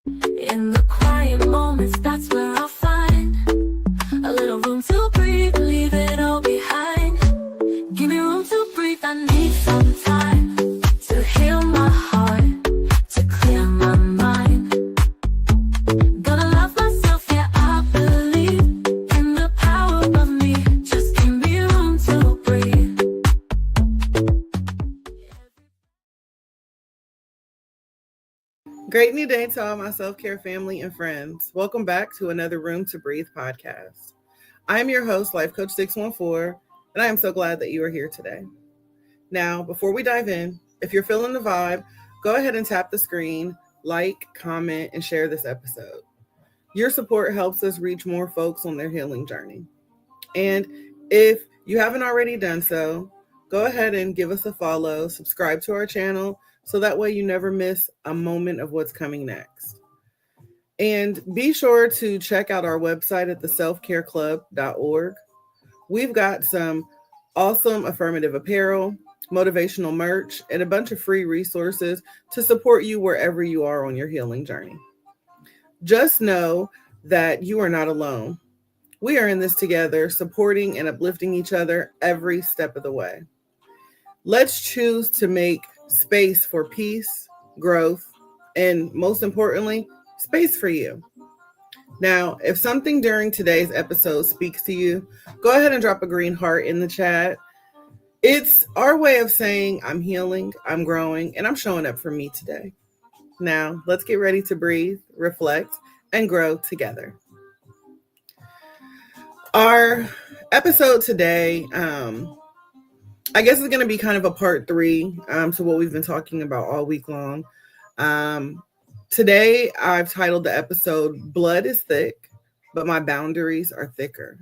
In the quiet moments, that's where I'll find a little room to breathe, leave it all behind. Give me room to breathe, I need some time to heal my heart, to clear my mind. Gonna love myself, yeah, I believe in the power of me. Just give me room to breathe. Great new day to all my self-care family and friends. Welcome back to another Room to Breathe podcast. I am your host, Life Coach 614, and I am so glad that you are here today. Now, before we dive in, if you're feeling the vibe, go ahead and tap the screen, like, comment, and share this episode. Your support helps us reach more folks on their healing journey. And if you haven't already done so, go ahead and give us a follow, subscribe to our channel, so that way you never miss a moment of what's coming next. And be sure to check out our website at theselfcareclub.org. We've got some awesome affirmative apparel, motivational merch, and a bunch of free resources to support you wherever you are on your healing journey. Just know that you are not alone. We are in this together, supporting and uplifting each other every step of the way. Let's choose to make space for peace, growth, and most importantly, space for you. Now, if something during today's episode speaks to you, go ahead and drop a green heart in the chat. It's our way of saying I'm healing, I'm growing, and I'm showing up for me today. Now, let's get ready to breathe, reflect, and grow together. Our episode today, I guess it's going to be kind of a part 3 to what we've been talking about all week long. Today, I've titled the episode, Blood is Thick, but My Boundaries Are Thicker.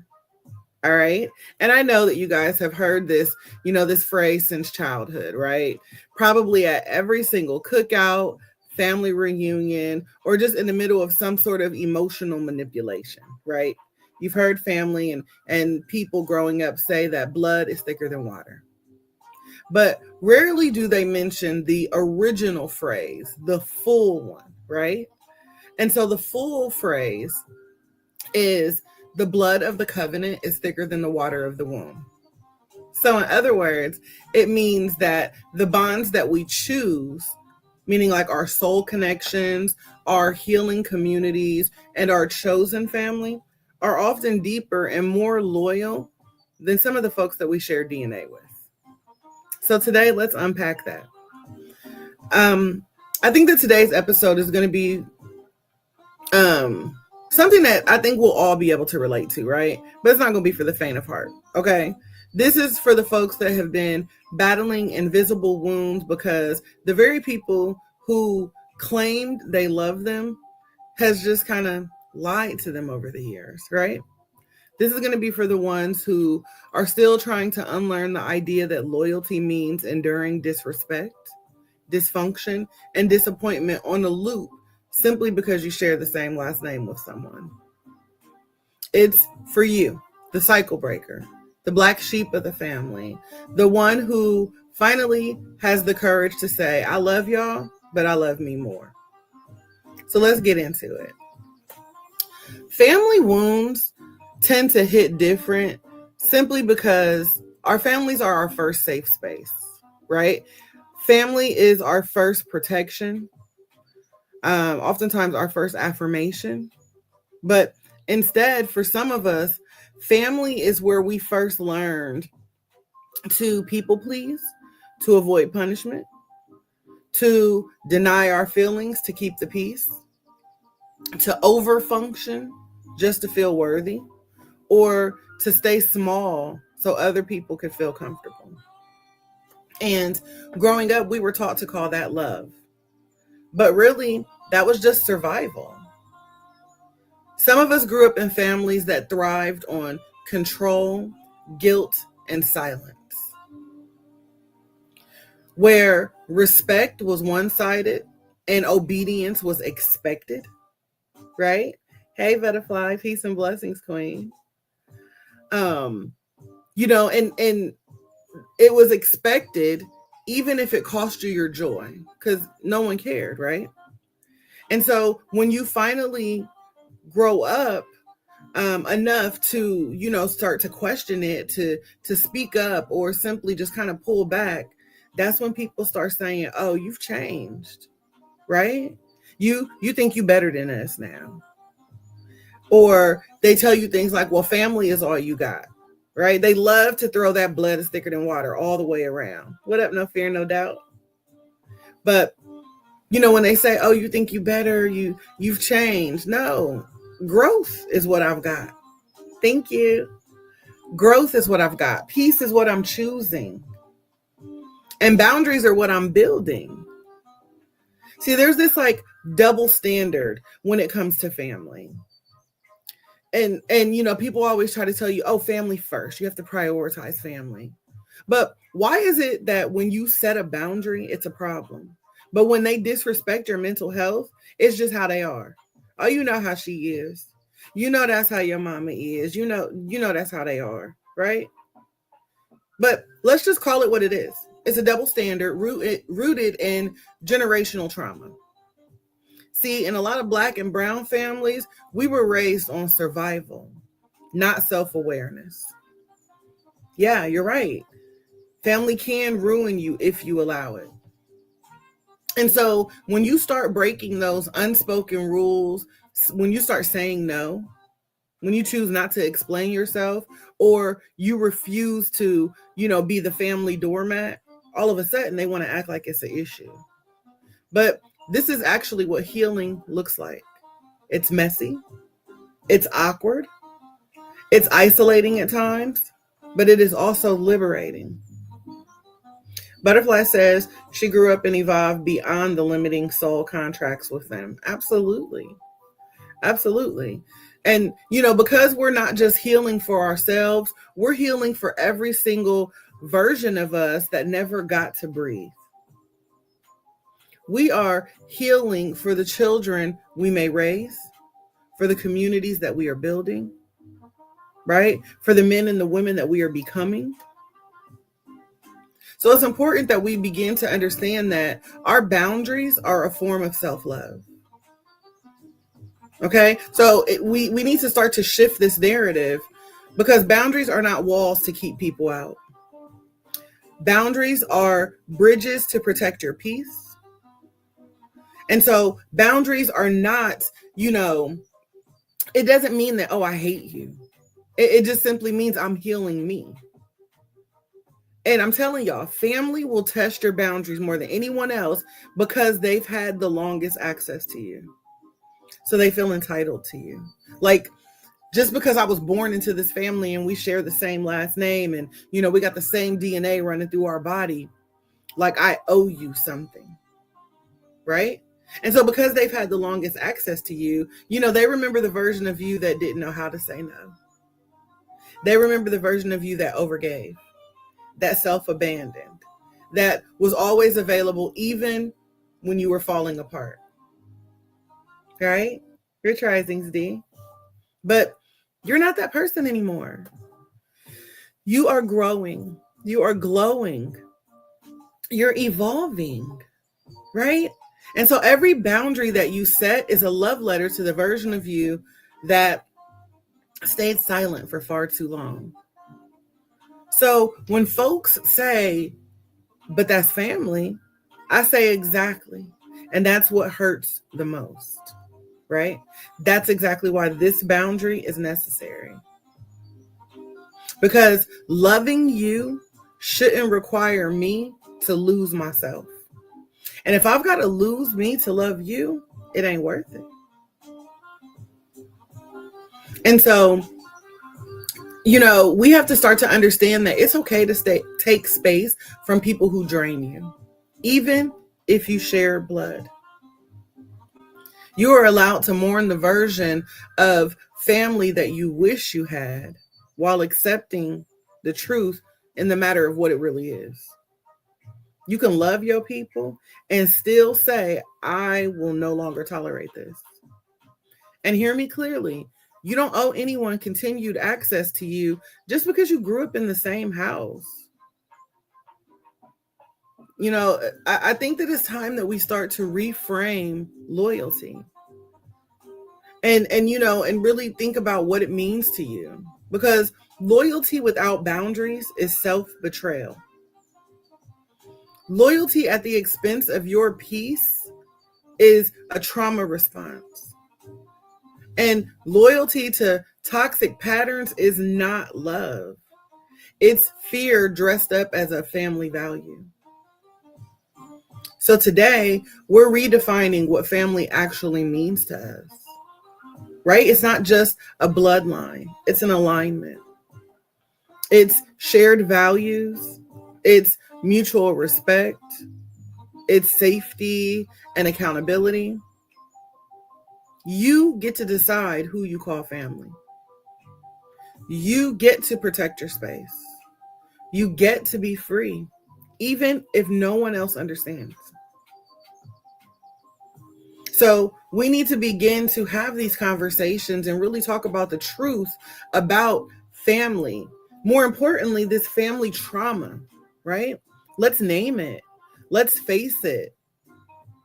All right. And I know that you guys have heard this, this phrase since childhood, right? Probably at every single cookout, family reunion, or just in the middle of some sort of emotional manipulation, right? You've heard family and people growing up say that blood is thicker than water. But rarely do they mention the original phrase, the full one, right? And so the full phrase is the blood of the covenant is thicker than the water of the womb. So in other words, it means that the bonds that we choose, meaning like our soul connections, our healing communities, and our chosen family, are often deeper and more loyal than some of the folks that we share DNA with. So today, let's unpack that. I think that today's episode is going to be something that I think we'll all be able to relate to, right? But it's not going to be for the faint of heart, okay? This is for the folks that have been battling invisible wounds because the very people who claimed they love them has just kind of lied to them over the years, right? This is going to be for the ones who are still trying to unlearn the idea that loyalty means enduring disrespect, dysfunction, and disappointment on a loop simply because you share the same last name with someone. It's for you, the cycle breaker, the black sheep of the family, the one who finally has the courage to say, I love y'all, but I love me more. So let's get into it. Family wounds tend to hit different simply because our families are our first safe space, right? Family is our first protection, oftentimes our first affirmation. But instead, for some of us, family is where we first learned to people please, to avoid punishment, to deny our feelings to keep the peace, to overfunction just to feel worthy, or to stay small so other people could feel comfortable. And growing up, we were taught to call that love. But really, that was just survival. Some of us grew up in families that thrived on control, guilt, and silence, where respect was one-sided and obedience was expected, right? Hey, Butterfly, peace and blessings, Queen. And it was expected, even if it cost you your joy, because no one cared, right? And so when you finally grow up enough to, start to question it, to speak up, or simply just kind of pull back, that's when people start saying, oh, you've changed, right? You think you better than us now. Or they tell you things like, well, family is all you got, right? They love to throw that blood is thicker than water all the way around. What up, no fear, no doubt. But, when they say, oh, you think you better, you've changed. No, growth is what I've got. Thank you. Growth is what I've got. Peace is what I'm choosing. And boundaries are what I'm building. See, there's this like double standard when it comes to family. And people always try to tell you, oh, family first. You have to prioritize family. But why is it that when you set a boundary, it's a problem? But when they disrespect your mental health, it's just how they are. Oh, you know how she is. That's how your mama is. That's how they are, right? But let's just call it what it is. It's a double standard rooted in generational trauma. See, in a lot of Black and brown families, we were raised on survival, not self-awareness. Yeah, you're right. Family can ruin you if you allow it. And so when you start breaking those unspoken rules, when you start saying no, when you choose not to explain yourself, or you refuse to, be the family doormat, all of a sudden they want to act like it's an issue. But this is actually what healing looks like. It's messy. It's awkward. It's isolating at times, but it is also liberating. Butterfly says she grew up and evolved beyond the limiting soul contracts with them. Absolutely. Absolutely. And, because we're not just healing for ourselves, we're healing for every single version of us that never got to breathe. We are healing for the children we may raise, for the communities that we are building, right? For the men and the women that we are becoming. So it's important that we begin to understand that our boundaries are a form of self-love. Okay, so we need to start to shift this narrative, because boundaries are not walls to keep people out. Boundaries are bridges to protect your peace. And so boundaries are not, it doesn't mean that, oh, I hate you. It just simply means I'm healing me. And I'm telling y'all, family will test your boundaries more than anyone else because they've had the longest access to you. So they feel entitled to you. Like, just because I was born into this family and we share the same last name and, we got the same DNA running through our body, like I owe you something, right? And so because they've had the longest access to you, they remember the version of you that didn't know how to say no. They remember the version of you that overgave, that self-abandoned, that was always available even when you were falling apart. Right? Your risings, D. But you're not that person anymore. You are growing. You are glowing. You're evolving. Right? And so every boundary that you set is a love letter to the version of you that stayed silent for far too long. So when folks say, but that's family, I say exactly. And that's what hurts the most, right? That's exactly why this boundary is necessary. Because loving you shouldn't require me to lose myself. And if I've got to lose me to love you, it ain't worth it. And so, we have to start to understand that it's okay to take space from people who drain you, even if you share blood. You are allowed to mourn the version of family that you wish you had while accepting the truth in the matter of what it really is. You can love your people and still say, I will no longer tolerate this. And hear me clearly. You don't owe anyone continued access to you just because you grew up in the same house. I think that it's time that we start to reframe loyalty and really think about what it means to you, because loyalty without boundaries is self-betrayal. Loyalty at the expense of your peace is a trauma response. And loyalty to toxic patterns is not love. It's fear dressed up as a family value. So today, we're redefining what family actually means to us, right? It's not just a bloodline, it's an alignment. It's shared values, it's mutual respect, it's safety and accountability. You get to decide who you call family. You get to protect your space. You get to be free, even if no one else understands. So we need to begin to have these conversations and really talk about the truth about family. More importantly, this family trauma, right? Let's name it. Let's face it.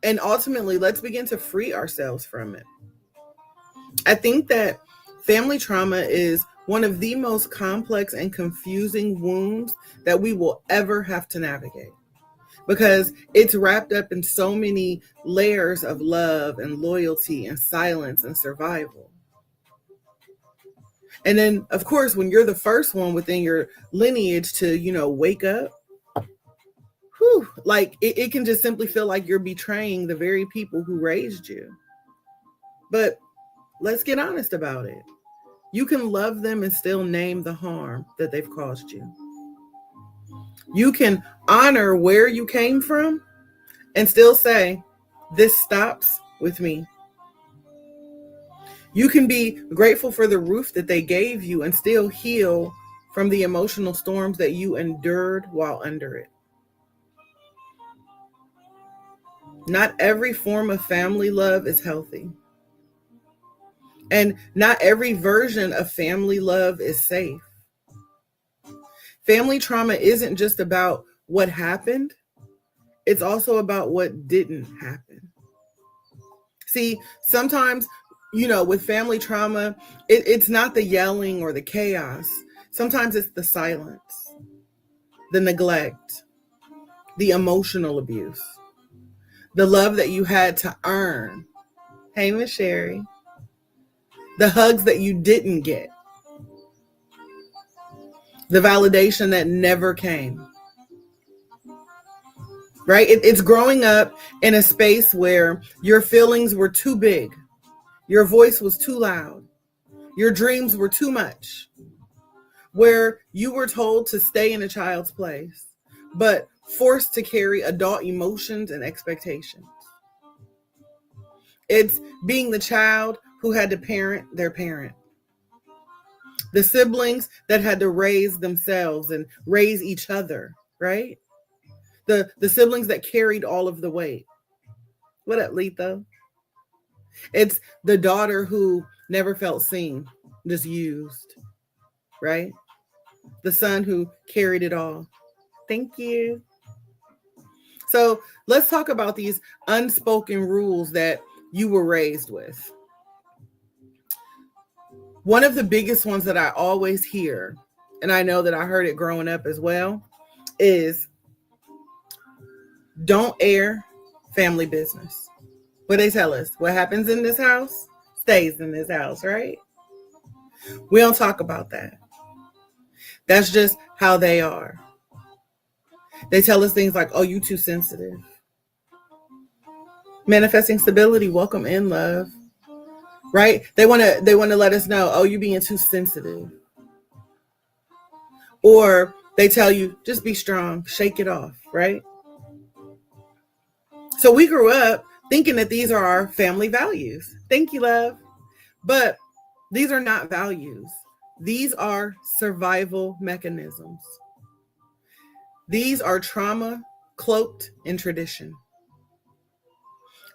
And ultimately, let's begin to free ourselves from it. I think that family trauma is one of the most complex and confusing wounds that we will ever have to navigate, because it's wrapped up in so many layers of love and loyalty and silence and survival. And then, of course, when you're the first one within your lineage to, wake up, like it can just simply feel like you're betraying the very people who raised you. But let's get honest about it. You can love them and still name the harm that they've caused you. You can honor where you came from and still say, this stops with me. You can be grateful for the roof that they gave you and still heal from the emotional storms that you endured while under it. Not every form of family love is healthy. And not every version of family love is safe. Family trauma isn't just about what happened. It's also about what didn't happen. See, sometimes, with family trauma, it's not the yelling or the chaos. Sometimes it's the silence, the neglect, the emotional abuse, the love that you had to earn. Hey, Miss Sherry. The hugs that you didn't get. The validation that never came. Right? It's growing up in a space where your feelings were too big. Your voice was too loud. Your dreams were too much. Where you were told to stay in a child's place, but forced to carry adult emotions and expectations. It's being the child who had to parent their parent. The siblings that had to raise themselves and raise each other, right? The siblings that carried all of the weight. What up, Letha? It's the daughter who never felt seen, just used, right? The son who carried it all. Thank you. So let's talk about these unspoken rules that you were raised with. One of the biggest ones that I always hear, and I know that I heard it growing up as well, is don't air family business. What they tell us, what happens in this house stays in this house, right? We don't talk about that. That's just how they are. They tell us things like, oh, you too sensitive. Manifesting stability, welcome in, love. Right? They want to let us know, oh, you're being too sensitive. Or they tell you, just be strong, shake it off, right? So we grew up thinking that these are our family values. Thank you, love. But these are not values. These are survival mechanisms. These are trauma cloaked in tradition.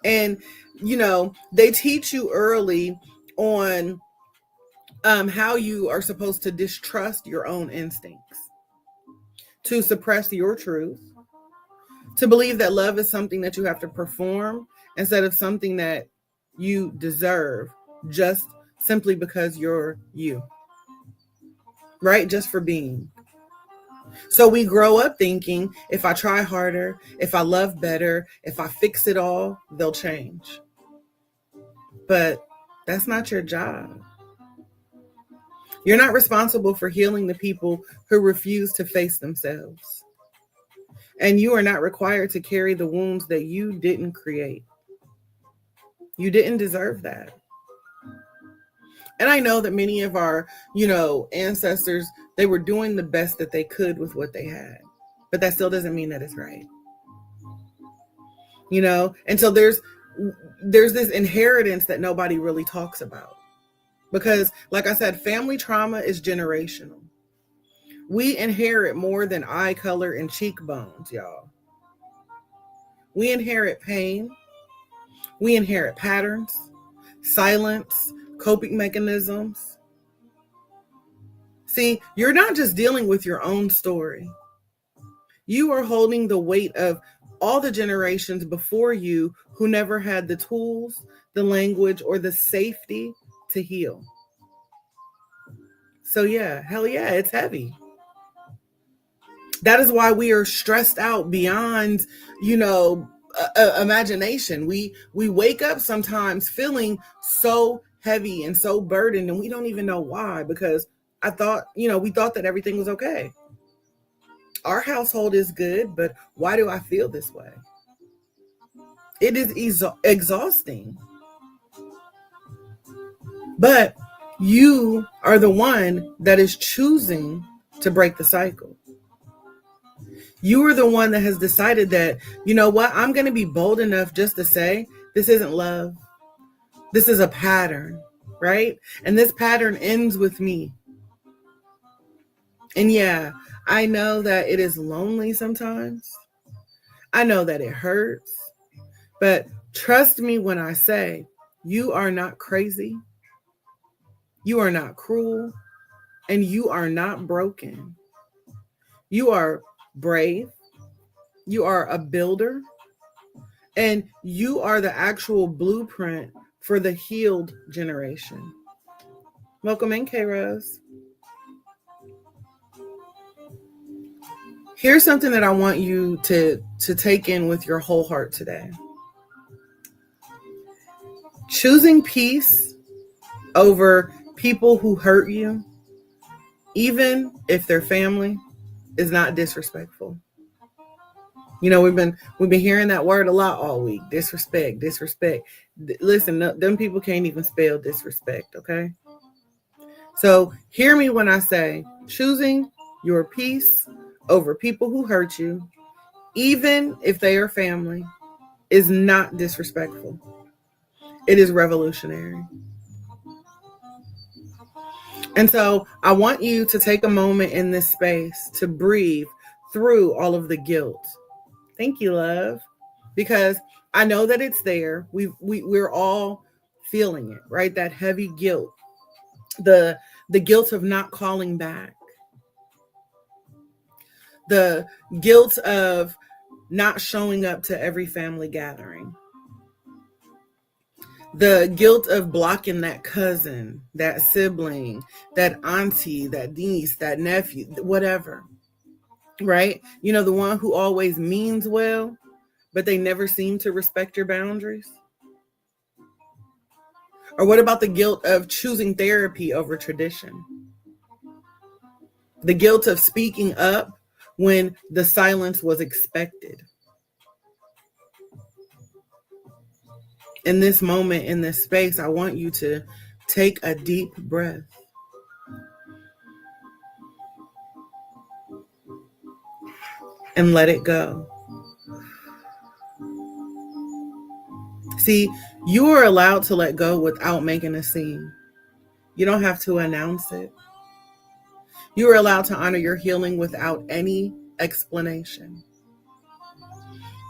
And, they teach you early on how you are supposed to distrust your own instincts, to suppress your truth, To believe that love is something that you have to perform instead of something that you deserve just simply because you're you, right? Just for being. So we grow up thinking if I try harder, if I love better, if I fix it all, they'll change. But that's not your job. You're not responsible for healing the people who refuse to face themselves. And you are not required to carry the wounds that you didn't create. You didn't deserve that. And I know that many of our, ancestors, they were doing the best that they could with what they had. But that still doesn't mean that it's right. And so there's this inheritance that nobody really talks about. Because, like I said, family trauma is generational. We inherit more than eye color and cheekbones, y'all. We inherit pain. We inherit patterns, silence, coping mechanisms. See, you're not just dealing with your own story. You are holding the weight of all the generations before you who never had the tools, the language, or the safety to heal. So yeah, hell yeah, it's heavy. That is why we are stressed out beyond, imagination. We wake up sometimes feeling so heavy and so burdened, and we don't even know why, because we thought that everything was okay. Our household is good, but why do I feel this way? It is exhausting. But you are the one that is choosing to break the cycle. You are the one that has decided that, you know what, I'm going to be bold enough just to say, this isn't love. This is a pattern, right? And this pattern ends with me. And yeah, I know that it is lonely sometimes. I know that it hurts. But trust me when I say, you are not crazy. You are not cruel. And you are not broken. You are brave. You are a builder. And you are the actual blueprint for the healed generation. Welcome in, K-Rose. Here's something that I want you to take in with your whole heart today. Choosing peace over people who hurt you, even if they're family, is not disrespectful. We've been hearing that word a lot all week. Disrespect. Listen, them people can't even spell disrespect, okay? So hear me when I say choosing your peace over people who hurt you, even if they are family, is not disrespectful. It is revolutionary. And so I want you to take a moment in this space to breathe through all of the guilt. Thank you, love. Because I know that it's there. We're all feeling it, right? That heavy guilt, the guilt of not calling back, the guilt of not showing up to every family gathering, the guilt of blocking that cousin, that sibling, that auntie, that niece, that nephew, whatever, right? The one who always means well, but they never seem to respect your boundaries. Or what about the guilt of choosing therapy over tradition? The guilt of speaking up when the silence was expected. In this moment, in this space, I want you to take a deep breath. And let it go. See, you are allowed to let go without making a scene. You don't have to announce it. You are allowed to honor your healing without any explanation.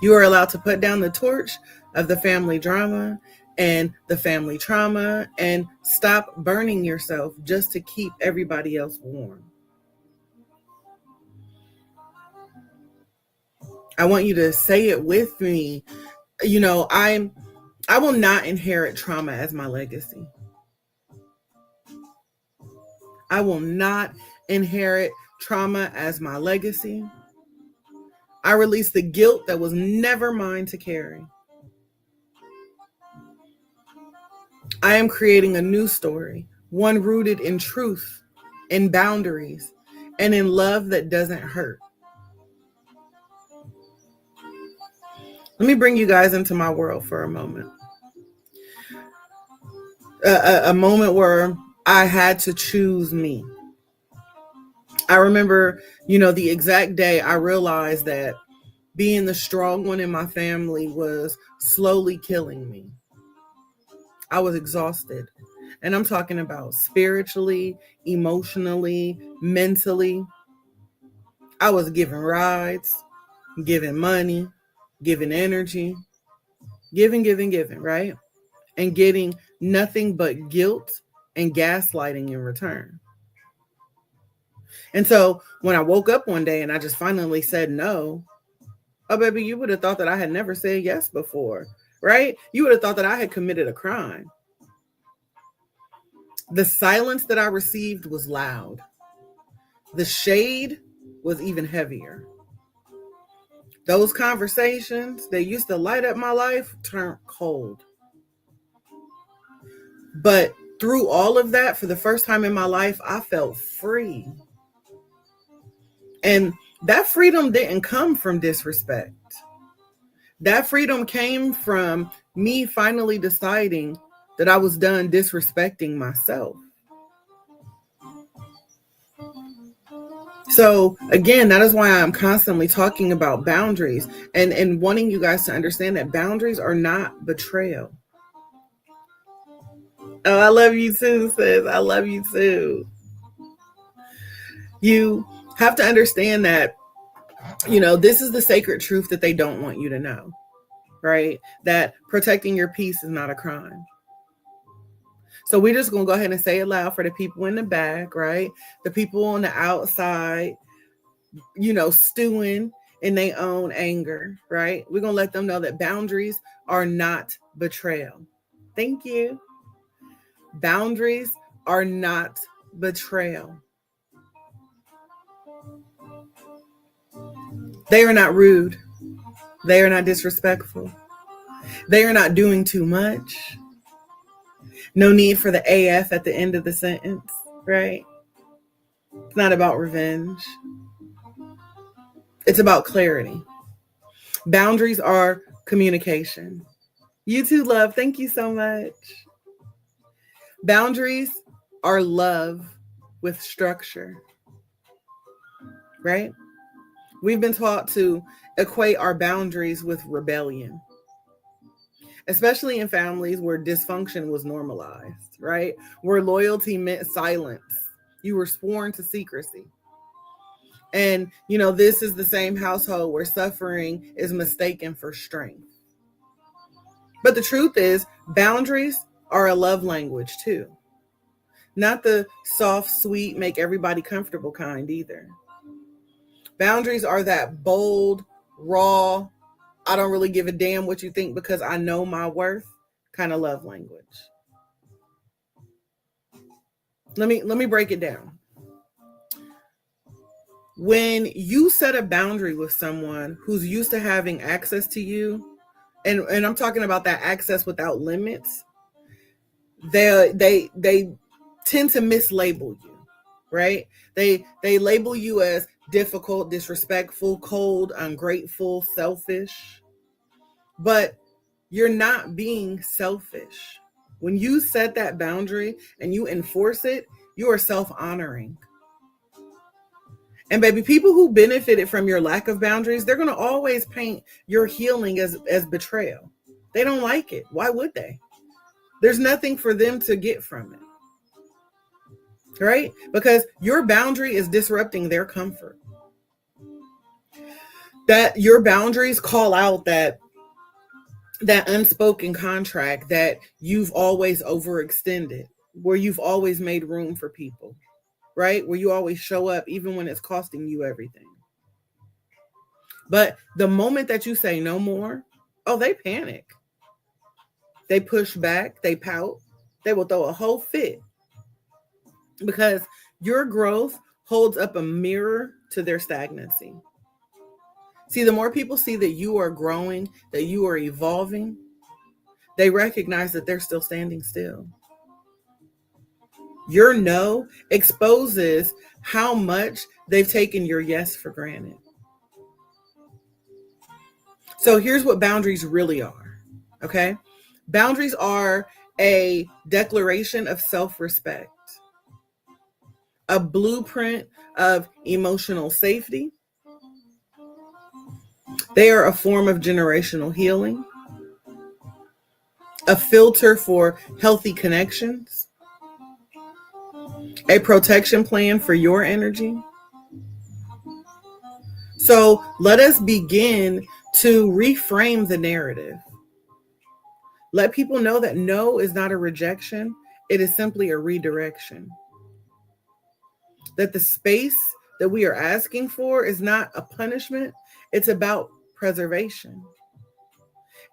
You are allowed to put down the torch of the family drama and the family trauma and stop burning yourself just to keep everybody else warm. I want you to say it with me. I will not inherit trauma as my legacy. I will not inherit trauma as my legacy. I release the guilt that was never mine to carry. I am creating a new story, one rooted in truth, in boundaries, and in love that doesn't hurt. Let me bring you guys into my world for a moment. A moment where I had to choose me. I remember, the exact day I realized that being the strong one in my family was slowly killing me. I was exhausted. And I'm talking about spiritually, emotionally, mentally. I was giving rides, giving money, giving energy, giving, right? And getting nothing but guilt and gaslighting in return. And so when I woke up one day and I just finally said no, oh, baby, you would have thought that I had never said yes before, right? You would have thought that I had committed a crime. The silence that I received was loud. The shade was even heavier. Those conversations that used to light up my life turned cold. But through all of that, for the first time in my life, I felt free. And that freedom didn't come from disrespect. That freedom came from me finally deciding that I was done disrespecting myself. So again, that is why I'm constantly talking about boundaries and wanting you guys to understand that boundaries are not betrayal. Oh, I love you too, sis. I love you too. You have to understand that, this is the sacred truth that they don't want you to know, right? That protecting your peace is not a crime. So we're just going to go ahead and say it loud for the people in the back, right? The people on the outside, stewing in their own anger, right? We're going to let them know that boundaries are not betrayal. Thank you. Boundaries are not betrayal. They are not rude. They are not disrespectful. They are not doing too much. No need for the AF at the end of the sentence, right? It's not about revenge. It's about clarity. Boundaries are communication. You too, love. Thank you so much. Boundaries are love with structure, right? We've been taught to equate our boundaries with rebellion, especially in families where dysfunction was normalized, right? Where loyalty meant silence. You were sworn to secrecy. And, this is the same household where suffering is mistaken for strength. But the truth is, boundaries are a love language too. Not the soft, sweet, make everybody comfortable kind either. Boundaries are that bold, raw, I don't really give a damn what you think because I know my worth kind of love language. Let me break it down. When you set a boundary with someone who's used to having access to you, and I'm talking about that access without limits, they tend to mislabel you, right? They label you as difficult, disrespectful, cold, ungrateful, selfish. But you're not being selfish. When you set that boundary and you enforce it, you are self-honoring. And baby, people who benefited from your lack of boundaries, they're going to always paint your healing as betrayal. They don't like it. Why would they? There's nothing for them to get from it. Right? Because your boundary is disrupting their comfort. That your boundaries call out that unspoken contract that you've always overextended, where you've always made room for people, right? Where you always show up even when it's costing you everything. But the moment that you say no more, oh, they panic. They push back, they pout, they will throw a whole fit because your growth holds up a mirror to their stagnancy. See, the more people see that you are growing, that you are evolving, they recognize that they're still standing still. Your no exposes how much they've taken your yes for granted. So here's what boundaries really are, okay? Boundaries are a declaration of self-respect, a blueprint of emotional safety. They are a form of generational healing, a filter for healthy connections, a protection plan for your energy. So let us begin to reframe the narrative. Let people know that no is not a rejection. It is simply a redirection. That the space that we are asking for is not a punishment. It's about preservation.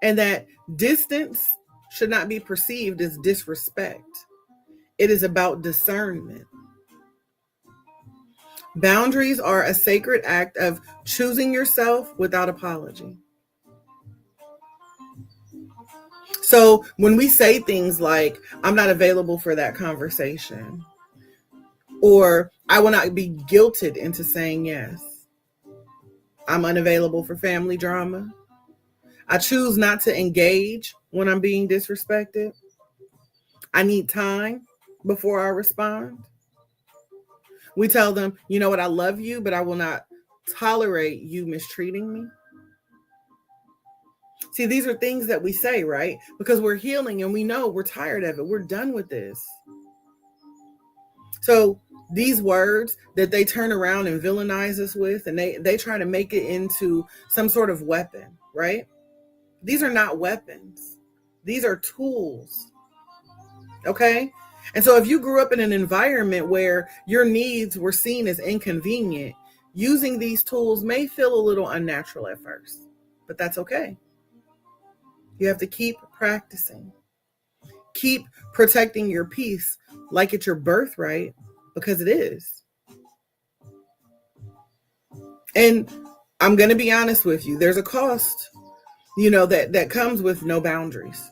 And that distance should not be perceived as disrespect. It is about discernment. Boundaries are a sacred act of choosing yourself without apology. So when we say things like, I'm not available for that conversation, or I will not be guilted into saying yes, I'm unavailable for family drama, I choose not to engage when I'm being disrespected, I need time before I respond. We tell them, you know what, I love you, but I will not tolerate you mistreating me. See, these are things that we say, right? Because we're healing and we know we're tired of it. We're done with this. So these words that they turn around and villainize us with, and they try to make it into some sort of weapon, right? These are not weapons. These are tools. Okay? And so if you grew up in an environment where your needs were seen as inconvenient, using these tools may feel a little unnatural at first, but that's okay. You have to keep practicing. Keep protecting your peace like it's your birthright, because it is. And I'm going to be honest with you. There's a cost, that comes with no boundaries.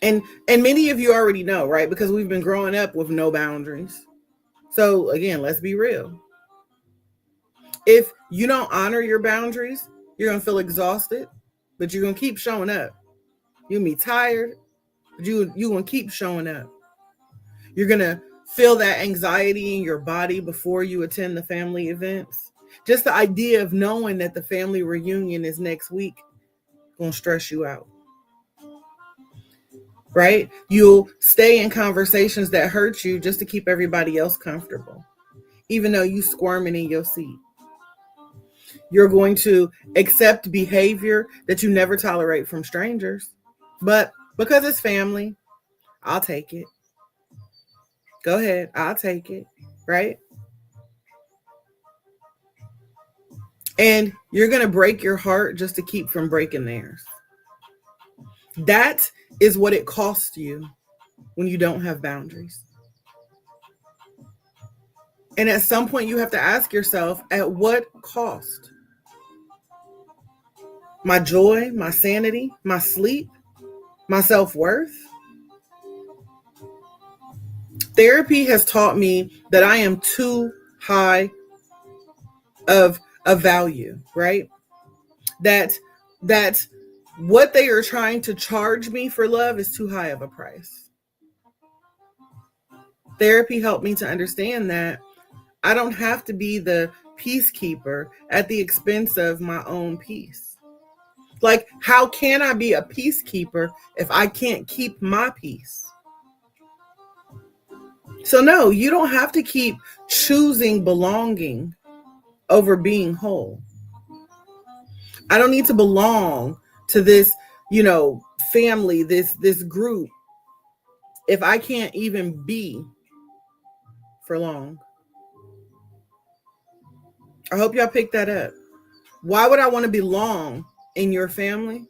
And many of you already know, right? Because we've been growing up with no boundaries. So again, let's be real. If you don't honor your boundaries, you're going to feel exhausted, but you're going to keep showing up. You're going to be tired, but you're going to keep showing up. You're going to feel that anxiety in your body before you attend the family events. Just the idea of knowing that the family reunion is next week going to stress you out. Right? You'll stay in conversations that hurt you just to keep everybody else comfortable, even though you squirming in your seat. You're going to accept behavior that you never tolerate from strangers. But because it's family, I'll take it. Go ahead. I'll take it. Right? And you're going to break your heart just to keep from breaking theirs. That is what it costs you when you don't have boundaries. And at some point you have to ask yourself, at what cost? My joy, my sanity, my sleep, my self-worth? Therapy has taught me that I am too high of a value, right? That what they are trying to charge me for love is too high of a price. Therapy helped me to understand that I don't have to be the peacekeeper at the expense of my own peace. Like, how can I be a peacekeeper if I can't keep my peace? So no, you don't have to keep choosing belonging over being whole. I don't need to belong to this, family, this group, if I can't even be for long. I hope y'all picked that up. Why would I want to belong in your family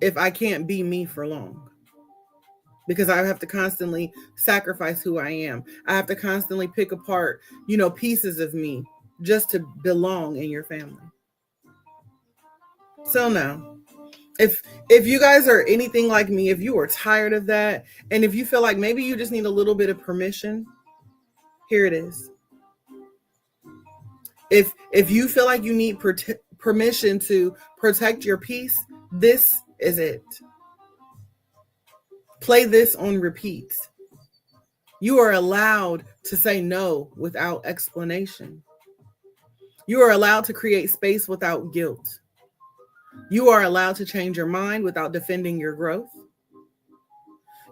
if I can't be me for long? Because I have to constantly sacrifice who I am. I have to constantly pick apart, pieces of me just to belong in your family. So no. If you guys are anything like me, if you are tired of that, and if you feel like maybe you just need a little bit of permission, here it is. If you feel like you need permission to protect your peace, this is it. Play this on repeat. You are allowed to say no without explanation. You are allowed to create space without guilt. You are allowed to change your mind without defending your growth.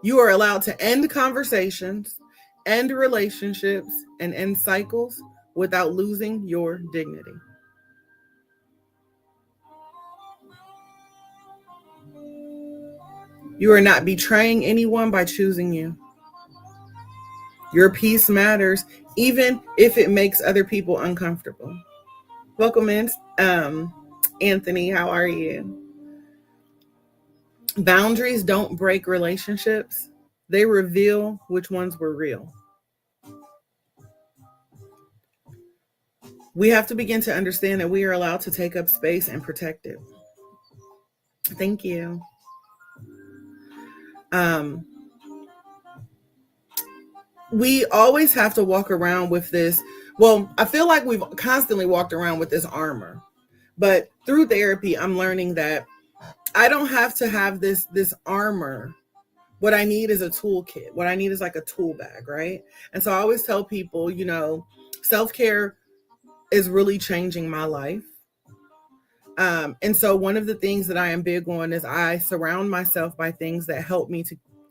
You are allowed to end conversations, end relationships, and end cycles without losing your dignity. You are not betraying anyone by choosing you. Your peace matters, even if it makes other people uncomfortable. Welcome in, Anthony. How are you? Boundaries don't break relationships. They reveal which ones were real. We have to begin to understand that we are allowed to take up space and protect it. Thank you. We always have to walk around with this. Well, I feel like we've constantly walked around with this armor, but through therapy, I'm learning that I don't have to have this armor. What I need is a toolkit. What I need is like a tool bag, right? And so I always tell people, self-care is really changing my life. And so one of the things that I am big on is I surround myself by things that help me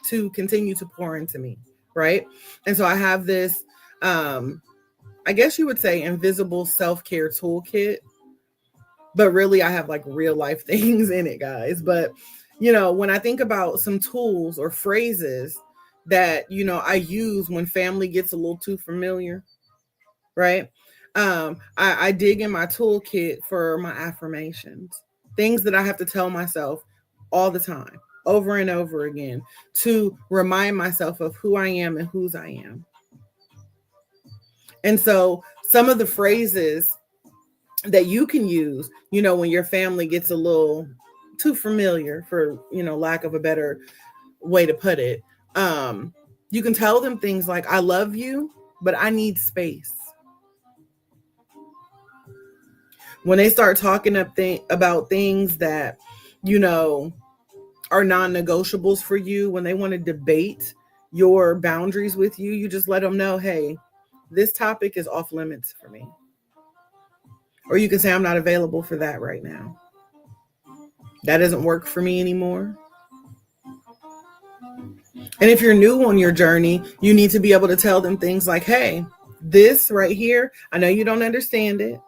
to continue to pour into me, right? And so I have this, I guess you would say, invisible self-care toolkit, but really I have like real life things in it, guys. But when I think about some tools or phrases that, I use when family gets a little too familiar, right? I dig in my toolkit for my affirmations, things that I have to tell myself all the time, over and over again, to remind myself of who I am and whose I am. And so some of the phrases that you can use, when your family gets a little too familiar, for lack of a better way to put it, you can tell them things like, I love you, but I need space. When they start talking about things that are non-negotiables for you, when they want to debate your boundaries with you, you just let them know, hey, this topic is off limits for me. Or you can say, I'm not available for that right now. That doesn't work for me anymore. And if you're new on your journey, you need to be able to tell them things like, hey, this right here, I know you don't understand it.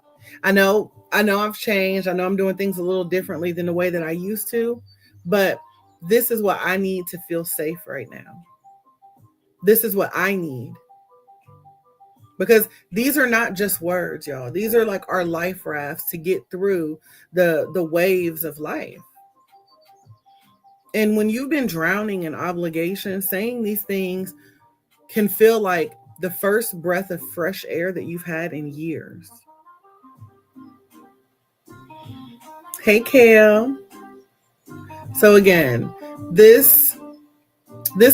I know I've changed. I know I'm doing things a little differently than the way that I used to, but this is what I need to feel safe right now. This is what I need. Because these are not just words, y'all. These are like our life rafts to get through the waves of life. And when you've been drowning in obligation, saying these things can feel like the first breath of fresh air that you've had in years. Hey, Kale. So again, this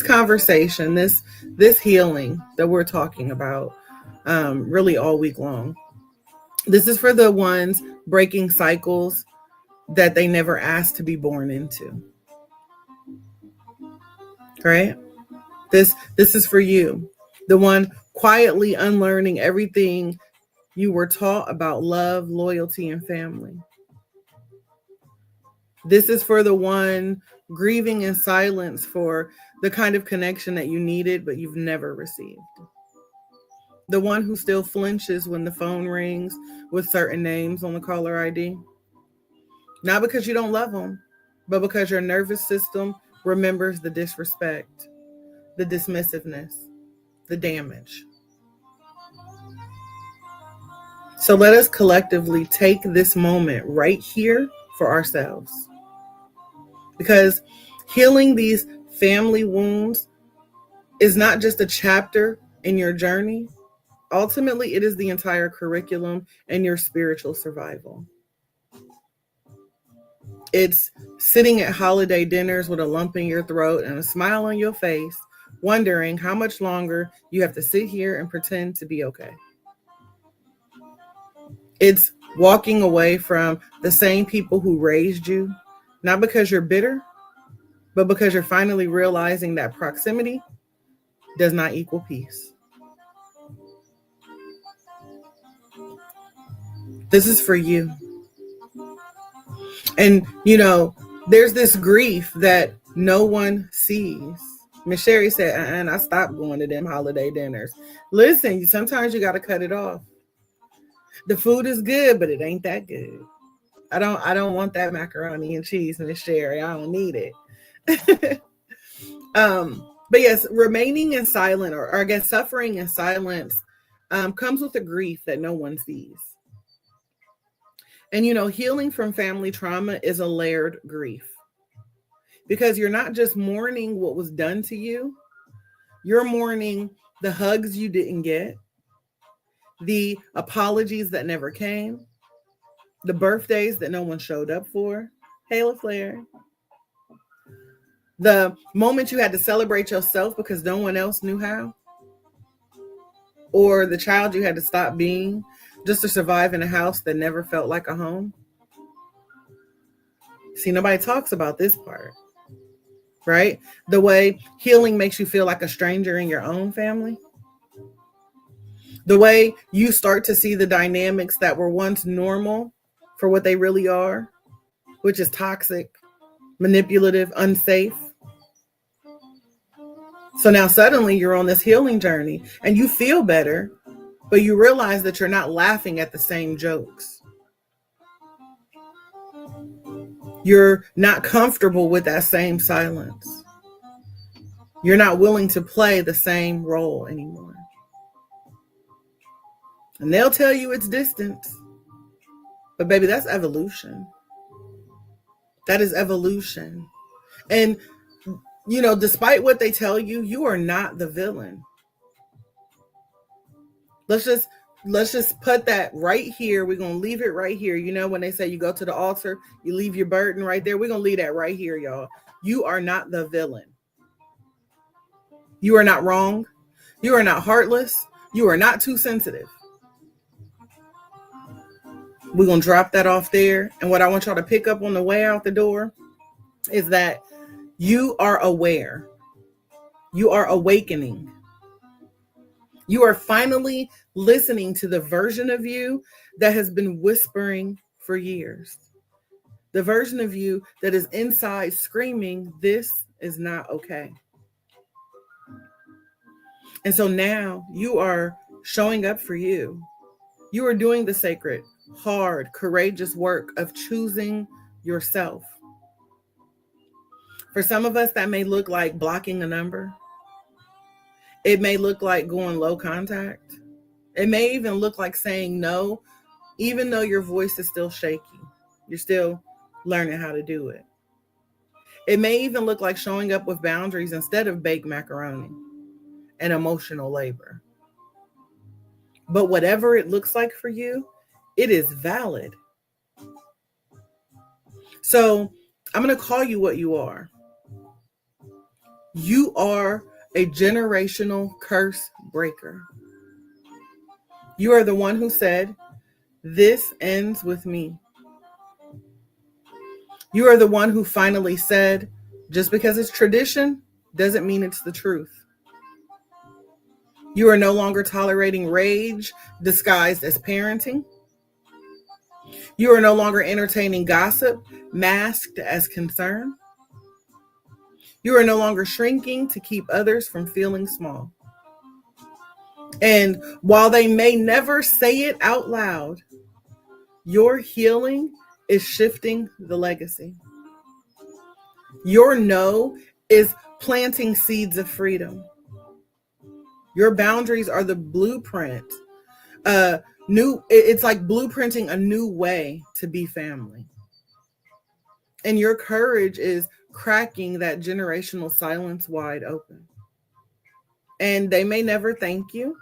conversation, this healing that we're talking about, really all week long. This is for the ones breaking cycles that they never asked to be born into. Right? This is for you. The one quietly unlearning everything you were taught about love, loyalty, and family. This is for the one grieving in silence for the kind of connection that you needed, but you've never received. The one who still flinches when the phone rings with certain names on the caller ID. Not because you don't love them, but because your nervous system remembers the disrespect, the dismissiveness, the damage. So let us collectively take this moment right here for ourselves. Because healing these family wounds is not just a chapter in your journey. Ultimately, it is the entire curriculum and your spiritual survival. It's sitting at holiday dinners with a lump in your throat and a smile on your face, wondering how much longer you have to sit here and pretend to be okay. It's walking away from the same people who raised you, not because you're bitter, but because you're finally realizing that proximity does not equal peace. This is for you. And, there's this grief that no one sees. Miss Sherry said, and I stopped going to them holiday dinners. Listen, sometimes you got to cut it off. The food is good, but it ain't that good. I don't want that macaroni and cheese, Miss Sherry. I don't need it. But yes, remaining in silence, or I guess suffering in silence, comes with a grief that no one sees. And, healing from family trauma is a layered grief, because you're not just mourning what was done to you. You're mourning the hugs you didn't get, the apologies that never came, the birthdays that no one showed up for. Hey, LaFlair. The moment you had to celebrate yourself because no one else knew how, or the child you had to stop being just to survive in a house that never felt like a home. See, nobody talks about this part, right? The way healing makes you feel like a stranger in your own family. The way you start to see the dynamics that were once normal for what they really are, which is toxic, manipulative, unsafe. So now suddenly you're on this healing journey and you feel better, but you realize that you're not laughing at the same jokes. You're not comfortable with that same silence. You're not willing to play the same role anymore. And they'll tell you it's distance. But baby, that's evolution. That is evolution. And, despite what they tell you, you are not the villain. Let's just put that right here. We're going to leave it right here. When they say you go to the altar, you leave your burden right there. We're going to leave that right here, y'all. You are not the villain. You are not wrong. You are not heartless. You are not too sensitive. We're going to drop that off there. And what I want y'all to pick up on the way out the door is that you are aware. You are awakening. You are finally listening to the version of you that has been whispering for years. The version of you that is inside screaming, this is not okay. And so now you are showing up for you. You are doing the sacred, hard, courageous work of choosing yourself. For some of us, that may look like blocking a number. It may look like going low contact. It may even look like saying no, even though your voice is still shaky. You're still learning how to do it. It may even look like showing up with boundaries instead of baked macaroni and emotional labor. But whatever it looks like for you, it is valid. So I'm going to call you what you are. You are a generational curse breaker. You are the one who said, this ends with me. You are the one who finally said, just because it's tradition doesn't mean it's the truth. You are no longer tolerating rage disguised as parenting. You are no longer entertaining gossip masked as concern. You are no longer shrinking to keep others from feeling small. And while they may never say it out loud, your healing is shifting the legacy. Your no is planting seeds of freedom. Your boundaries are the blueprint It's like blueprinting a new way to be family. And your courage is cracking that generational silence wide open. And they may never thank you.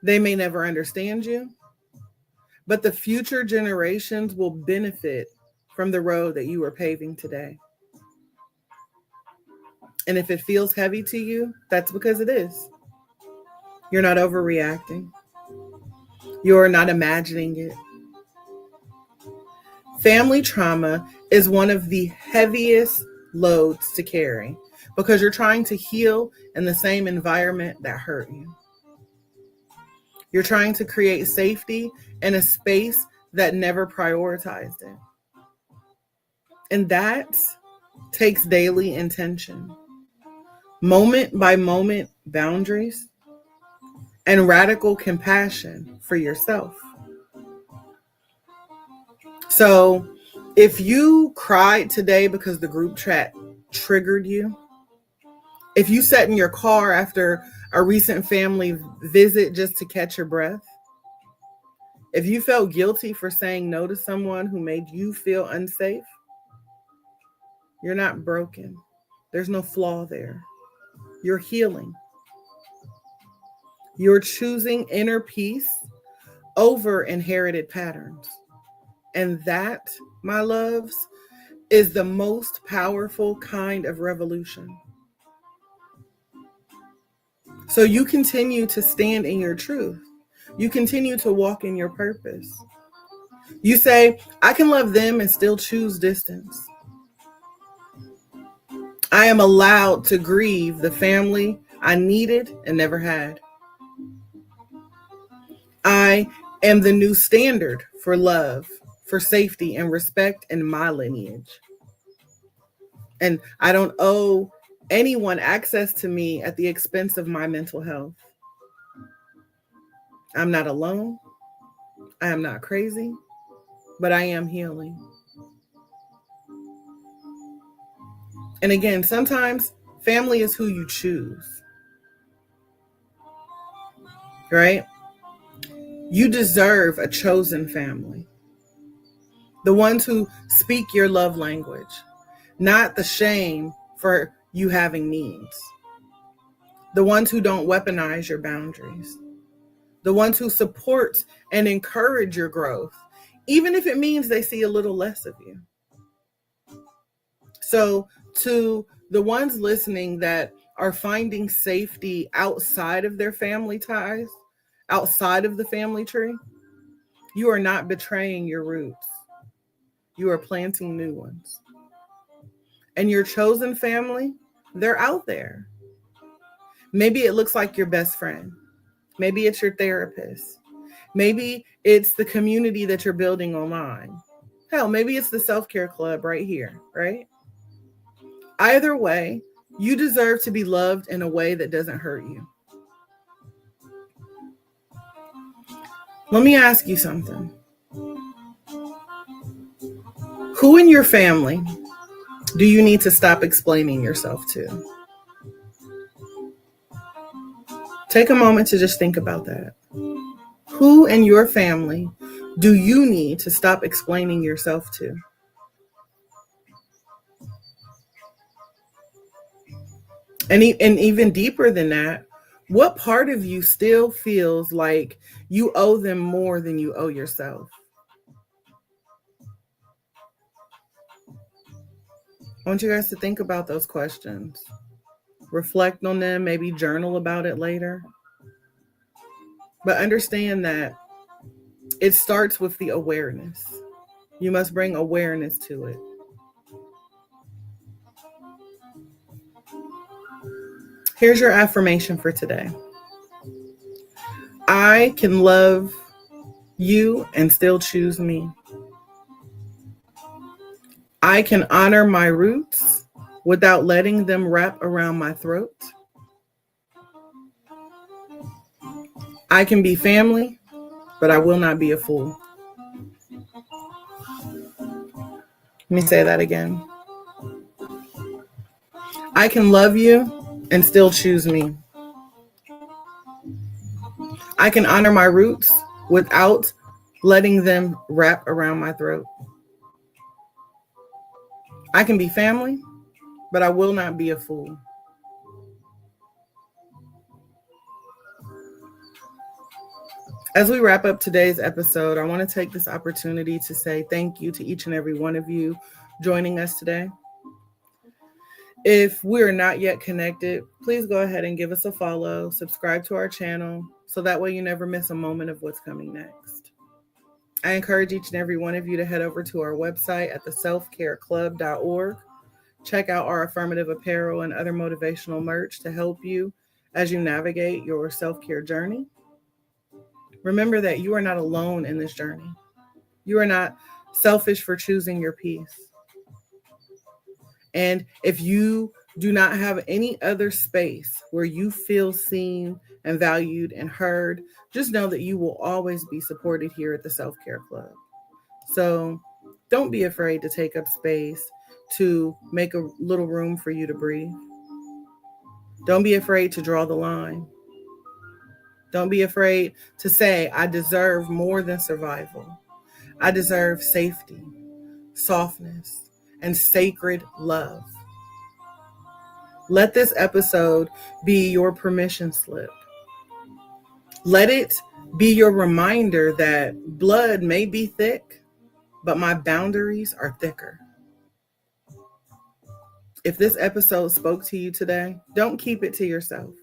They may never understand you, but the future generations will benefit from the road that you are paving today. And if it feels heavy to you, that's because it is. You're not overreacting. You're not imagining it. Family trauma is one of the heaviest loads to carry because you're trying to heal in the same environment that hurt you. You're trying to create safety in a space that never prioritized it. And that takes daily intention, moment by moment boundaries, and radical compassion for yourself. So if you cried today because the group chat triggered you, if you sat in your car after a recent family visit just to catch your breath, if you felt guilty for saying no to someone who made you feel unsafe, you're not broken. There's no flaw there. You're healing. You're choosing inner peace over inherited patterns. And that, my loves, is the most powerful kind of revolution. So you continue to stand in your truth. You continue to walk in your purpose. You say, I can love them and still choose distance. I am allowed to grieve the family I needed and never had. I am the new standard for love, for safety and respect in my lineage. And I don't owe anyone access to me at the expense of my mental health. I'm not alone. I am not crazy, but I am healing. And again, sometimes family is who you choose, right? You deserve a chosen family. The ones who speak your love language, not the shame for you having needs. The ones who don't weaponize your boundaries. The ones who support and encourage your growth, even if it means they see a little less of you. So to the ones listening that are finding safety outside of their family ties, outside of the family tree, you are not betraying your roots. You are planting new ones. And your chosen family, they're out there. Maybe it looks like your best friend. Maybe it's your therapist. Maybe it's the community that you're building online. Hell, maybe it's the self-care club right here, right? Either way, you deserve to be loved in a way that doesn't hurt you. Let me ask you something. Who in your family do you need to stop explaining yourself to? Take a moment to just think about that. Who in your family do you need to stop explaining yourself to? And even deeper than that, what part of you still feels like you owe them more than you owe yourself? I want you guys to think about those questions. Reflect on them, maybe journal about it later. But understand that it starts with the awareness. You must bring awareness to it. Here's your affirmation for today. I can love you and still choose me. I can honor my roots without letting them wrap around my throat. I can be family, but I will not be a fool. Let me say that again. I can love you and still choose me. I can honor my roots without letting them wrap around my throat. I can be family, but I will not be a fool. As we wrap up today's episode, I want to take this opportunity to say thank you to each and every one of you joining us today. If we are not yet connected, please go ahead and give us a follow, subscribe to our channel, so that way you never miss a moment of what's coming next. I encourage each and every one of you to head over to our website at theselfcareclub.org. Check out our affirmative apparel and other motivational merch to help you as you navigate your self-care journey. Remember that you are not alone in this journey. You are not selfish for choosing your peace. And if you do not have any other space where you feel seen and valued and heard, just know that you will always be supported here at the Self-Care Club. So don't be afraid to take up space to make a little room for you to breathe. Don't be afraid to draw the line. Don't be afraid to say, I deserve more than survival. I deserve safety, softness, and sacred love. Let this episode be your permission slip. Let it be your reminder that blood may be thick, but my boundaries are thicker. If this episode spoke to you today, don't keep it to yourself.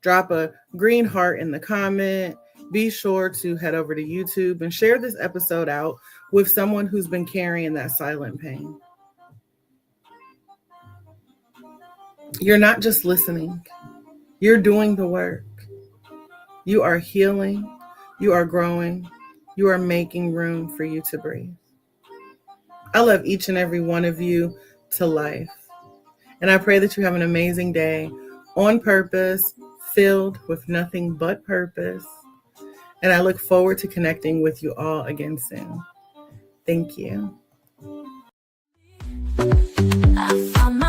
Drop a green heart in the comment. Be sure to head over to YouTube and share this episode out with someone who's been carrying that silent pain. You're not just listening. You're doing the work. You are healing. You are growing. You are making room for you to breathe. I love each and every one of you to life. And I pray that you have an amazing day on purpose, filled with nothing but purpose. And I look forward to connecting with you all again soon. Thank you. I found my